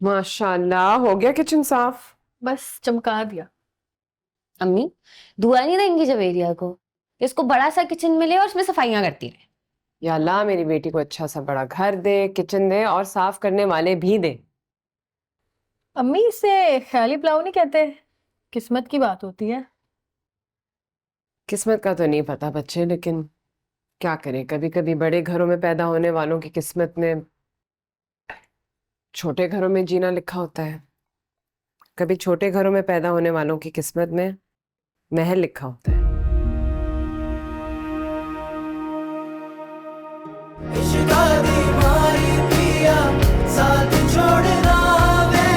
माशाल्लाह, हो गया किचन साफ। बस चमका दिया। अम्मी, दुआ नहीं देंगी जवेरिया को? इसको बड़ा सा किचन मिले और उसमें सफाइयां करती रहे। या अल्लाह, मेरी बेटी को अच्छा सा बड़ा घर दे, किचन दे और साफ करने वाले भी दे। अम्मी, इसे ख्याली पुलाव नहीं कहते, किस्मत की बात होती है। किस्मत का तो नहीं पता बच्चे, लेकिन क्या करें, कभी कभी बड़े घरों में पैदा होने वालों की किस्मत में छोटे घरों में जीना लिखा होता है। कभी छोटे घरों में पैदा होने वालों की किस्मत में महल लिखा होता है। इश्क़ दी मारी पिया साथ छोड़ना वे,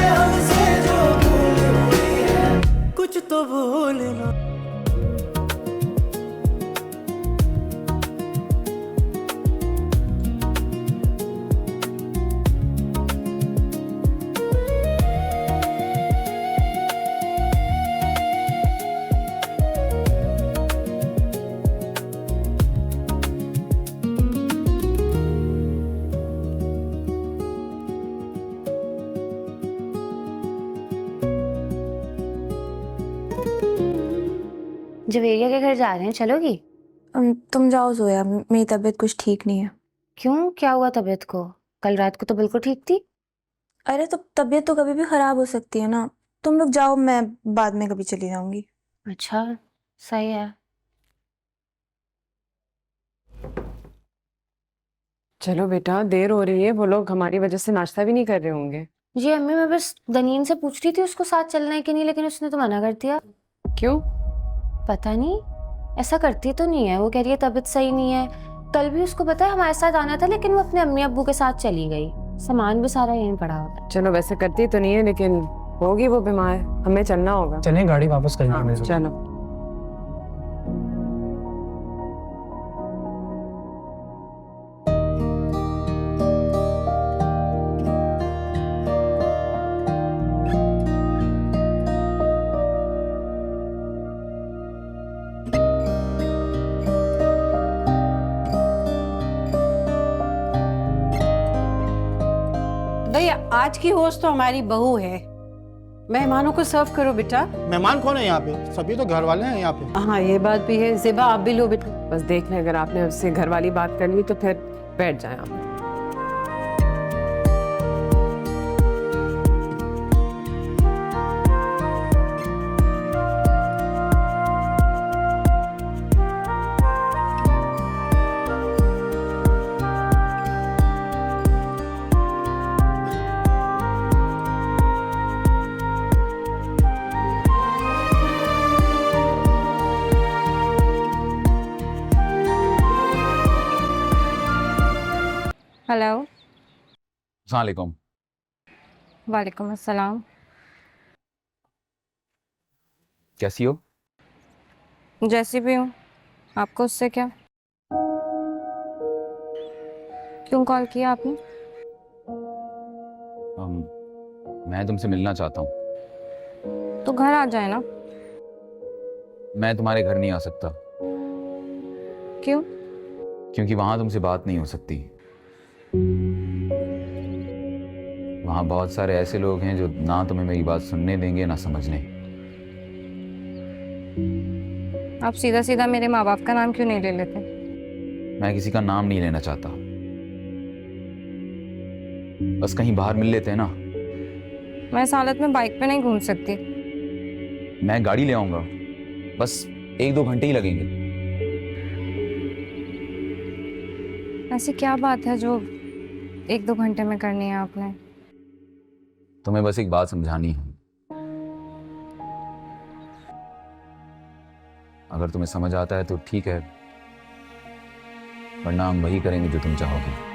हमसे जो भूल हुई है कुछ तो भूलना। जवेरिया के घर जा रहे हैं, चलोगी? तुम जाओ जोया, मेरी तबीयत कुछ ठीक नहीं है। क्यों, क्या हुआ तबीयत को? कल रात को तो बिल्कुल ठीक थी। अरे तो तबीयत तो कभी भी खराब हो सकती है ना। तुम लोग जाओ, मैं बाद में कभी चली जाऊंगी। अच्छा, सही है। चलो बेटा, देर हो रही है, वो लोग हमारी वजह से नाश्ता भी नहीं कर रहे होंगे। जी अम्मी, मैं बस दनीन से पूछ रही थी उसको साथ चलना है कि नहीं, लेकिन उसने तो मना कर दिया। क्यों? पता नहीं, ऐसा करती तो नहीं है। वो कह रही है तबीयत सही नहीं है। कल भी उसको पता है हमारे साथ आना था, लेकिन वो अपने अम्मी अब्बू के साथ चली गई। सामान भी सारा यहीं पड़ा होता है। चलो, वैसे करती तो नहीं है, लेकिन होगी वो बीमार, हमें चलना होगा। चलें, गाड़ी वापस कर हाँ, चलो। भैया, आज की होस्ट तो हमारी बहू है। मेहमानों को सर्व करो बेटा। मेहमान कौन है यहाँ पे? सभी तो घर वाले हैं यहाँ पे। हाँ, ये बात भी है। ज़ेबा, आप भी लो बेटा। बस देख लें, अगर आपने उससे घर वाली बात कर ली तो फिर बैठ जाए आप। हेलो। अस्सलाम वालेकुम। वालेकुम अस्सलाम। कैसी हो? जैसी भी हूँ, आपको उससे क्या? क्यों कॉल किया आपने? मैं तुमसे मिलना चाहता हूँ। तो घर आ जाए ना। मैं तुम्हारे घर नहीं आ सकता। क्यों? क्योंकि वहाँ तुमसे बात नहीं हो सकती। वहाँ बहुत सारे ऐसे लोग हैं जो ना तुम्हें मेरी बात सुनने देंगे ना समझने। आप सीधा सीधा मेरे माँ बाप का नाम क्यों नहीं ले लेते? मैं किसी का नाम नहीं लेना चाहता। बस कहीं बाहर मिल लेते हैं ना। मैं इस हालत में बाइक पे नहीं घूम सकती। मैं गाड़ी ले आऊँगा, बस 1-2 घंटे ही लगेंगे। ऐसी क्या बात है जो 1-2 घंटे में करनी है आपने? तुम्हें बस एक बात समझानी है। अगर तुम्हें समझ आता है तो ठीक है, वरना हम वही करेंगे जो तुम चाहोगे।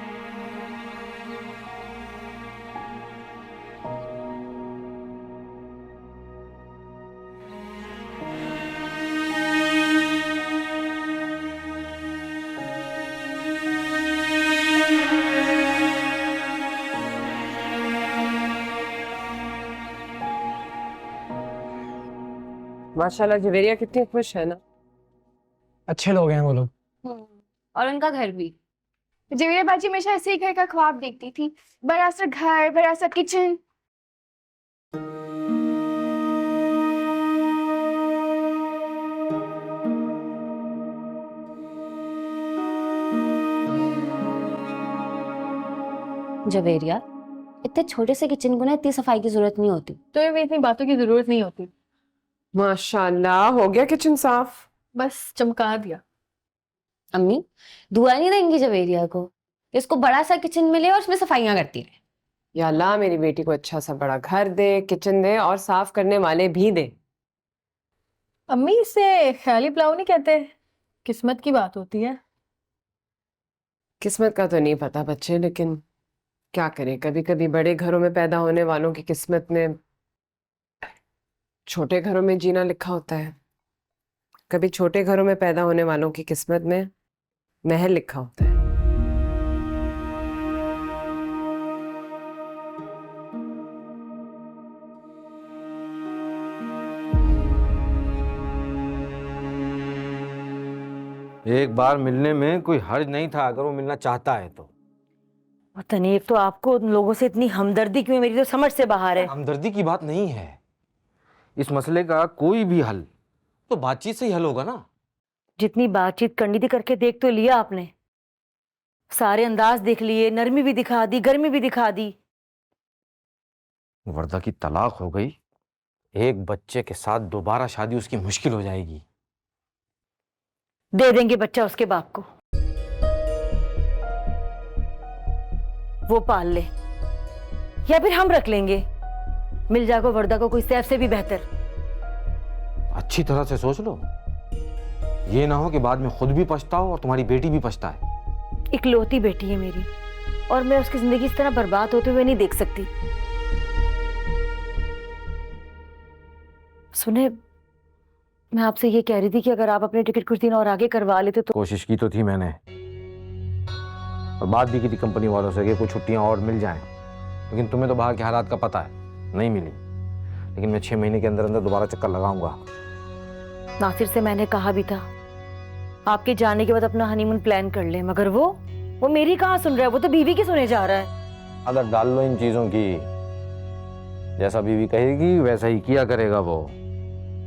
माशाल्लाह, जवेरिया कितनी खुश है ना। अच्छे लोग हैं वो लोग। और उनका घर भी। जवेरा बाजी हमेशा ऐसे ही घर का ख्वाब देखती थी, बड़ा सा घर, बड़ा सा किचन। जवेरिया, इतने छोटे से किचन को ना इतनी सफाई की जरूरत नहीं होती। तो भी इतनी बातों की जरूरत नहीं होती, माशाल्लाह हो गया किचन साफ। बस चमका दिया। अम्मी दुआ नहीं देंगी जवेरिया को, इसको बड़ा सा किचन मिले और उसमें सफाइयां करती रहे। या अल्लाह मेरी बेटी को अच्छा सा बड़ा घर दे, किचन दे और साफ करने वाले भी दे। अम्मी इसे ख्याली पुलाव नहीं कहते, किस्मत की बात होती है। किस्मत का तो नहीं पता बच्चे, लेकिन क्या करें, कभी कभी बड़े घरों में पैदा होने वालों की किस्मत में छोटे घरों में जीना लिखा होता है। कभी छोटे घरों में पैदा होने वालों की किस्मत में महल लिखा होता है। एक बार मिलने में कोई हर्ज नहीं था अगर वो मिलना चाहता है तो। और तनीब, तो आपको उन लोगों से इतनी हमदर्दी क्यों है? मेरी तो समझ से बाहर है। हमदर्दी की बात नहीं है, इस मसले का कोई भी हल तो बातचीत से ही हल होगा ना। जितनी बातचीत करनी थी करके देख तो लिया आपने, सारे अंदाज देख लिए, नरमी भी दिखा दी, गर्मी भी दिखा दी। वर्दा की तलाक हो गई, एक बच्चे के साथ दोबारा शादी उसकी मुश्किल हो जाएगी। दे देंगे बच्चा उसके बाप को, वो पाल ले, या फिर हम रख लेंगे। मिल जाएगा वर्दा को कोई सैफ से भी बेहतर। अच्छी तरह से सोच लो, ये ना हो कि बाद में खुद भी पछताओ और तुम्हारी बेटी भी पछताए। इकलौती बेटी है मेरी, और मैं उसकी जिंदगी इस तरह बर्बाद होते हुए नहीं देख सकती। सुने, मैं आपसे ये कह रही थी कि अगर आप अपने टिकट कुछ दिन और आगे करवा लेते तो। कोशिश की तो थी मैंने, और बात भी की थी कंपनी वालों से कि कुछ छुट्टियां और मिल जाएं, लेकिन तुम्हें तो बाहर के हालात का पता है, नहीं मिली। लेकिन मैं 6 महीने के अंदर अंदर दोबारा चक्कर लगाऊंगा। नासिर से मैंने कहा भी था आपके जाने के बाद अपना हनीमून प्लान कर ले, मगर वो मेरी कहाँ सुन रहा है, वो तो बीवी की सुने जा रहा है। अगर डाल लो इन चीजों की, जैसा बीवी कहेगी वैसा ही किया करेगा वो।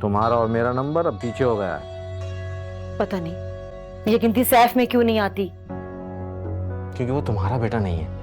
तुम्हारा और मेरा नंबर अब पीछे हो गया है। पता नहीं ये गिनती सैफ में क्यों नहीं आती, क्योंकि वो तुम्हारा बेटा नहीं है।